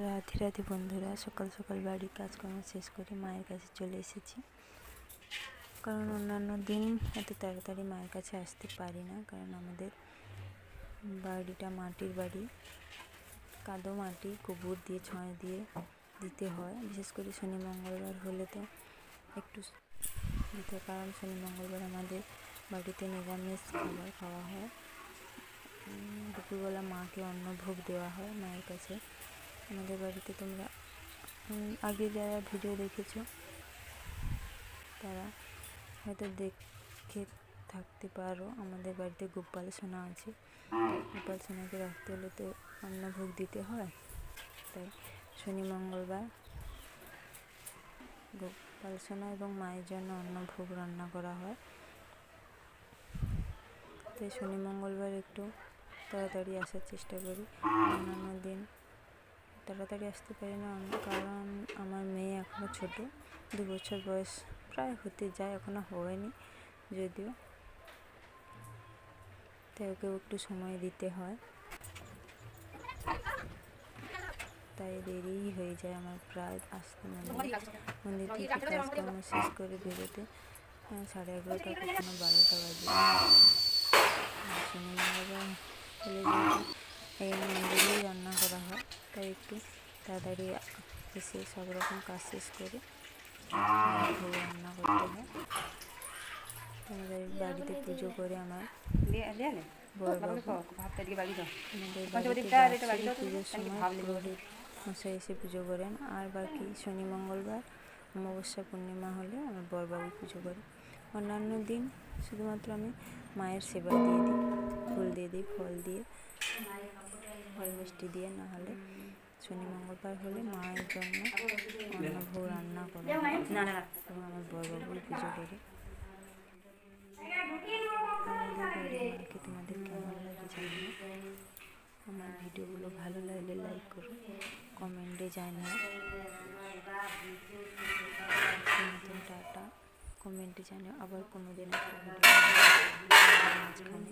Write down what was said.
রাধে রাধে বন্ধুরা, সকাল সকাল বাড়ির কাজকর্ম শেষ করে মায়ের কাছে চলে এসেছি। কারণ অন্যান্য দিন এত তাড়াতাড়ি মায়ের কাছে আসতে পারি না, কারণ আমাদের বাড়িটা মাটির বাড়ি, কাদো মাটি, গোবর দিয়ে ছয় দিয়ে দিতে হয়। বিশেষ করে শনি মঙ্গলবার হলে তো একটু দিতে হয়, কারণ শনি মঙ্গলবার আমাদের বাড়িতে নিরামিষ খাবার খাওয়া হয়। দুপুরবেলা মাকে অন্নভোগ দেওয়া হয় মায়ের কাছে। আমাদের বাড়িতে তোমরা আগে যারা ভিডিও দেখেছো তারা হয়তো দেখে থাকতে পারো। আমাদের বাড়িতে গোপাল সোনা আছে, গোপাল সোনাকে রাখতে হলে তো অন্নভোগ দিতে হয়, তাই শনি মঙ্গলবার গোপাল সোনা এবং মায়ের জন্য অন্নভোগ রান্না করা হয়। তাই শনি মঙ্গলবার একটু তাড়াতাড়ি আসার চেষ্টা করি। অন্যান্য দিন তাড়াতাড়ি আসতে পারি না, কারণ আমার মেয়ে এখনও ছোটো, 2 বছর বয়স প্রায় হতে যায়, এখনও হয়নি যদিও, তাই ওকেও একটু সময় দিতে হয়, তাই দেরি হয়ে যায় আমার প্রায় আসতে। মন্দির থেকে কাজকর্ম শেষ করে বেরোতে 11:30 কখনো 12টা বাজে। শনি মঙ্গলবার হলে যেহেতু এই মন্দিরেই রান্না করা হয়, তাই একটু তাড়াতাড়ি এসে সব রকম কাজ শেষ করে ভোগ রান্না করতে হয়। আমাদের বাড়িতে পুজো করে আমার বড়বাবু, আমাদের বাড়িতে পুজোর সময় পুরোহিত মশাই এসে পুজো করেন। আর বাকি শনি মঙ্গলবার, অমাবস্যা, পূর্ণিমা হলে আমার বড়বাবু পুজো করে। অন্যান্য দিন শুধুমাত্র আমি মায়ের সেবা দিয়ে দিই, ফুল দিয়ে দিই, ফল দিয়ে, ফল মিষ্টি দিয়ে। না হলে শনি মঙ্গলবার হলে মায়ের জন্য অন্নভোগ রান্না করা হয় এবং আমার বড়বাবুই পুজো করে। আমাদের বাড়ির মাকে তোমাদের কেমন লাগে জানিও। আমার ভিডিওগুলো ভালো লাগলে লাইক করো, কমেন্টে জানিও। টাটা, কমেন্টে জানিও। আবার কোনো দিন একটা ভিডিও মাঝখানে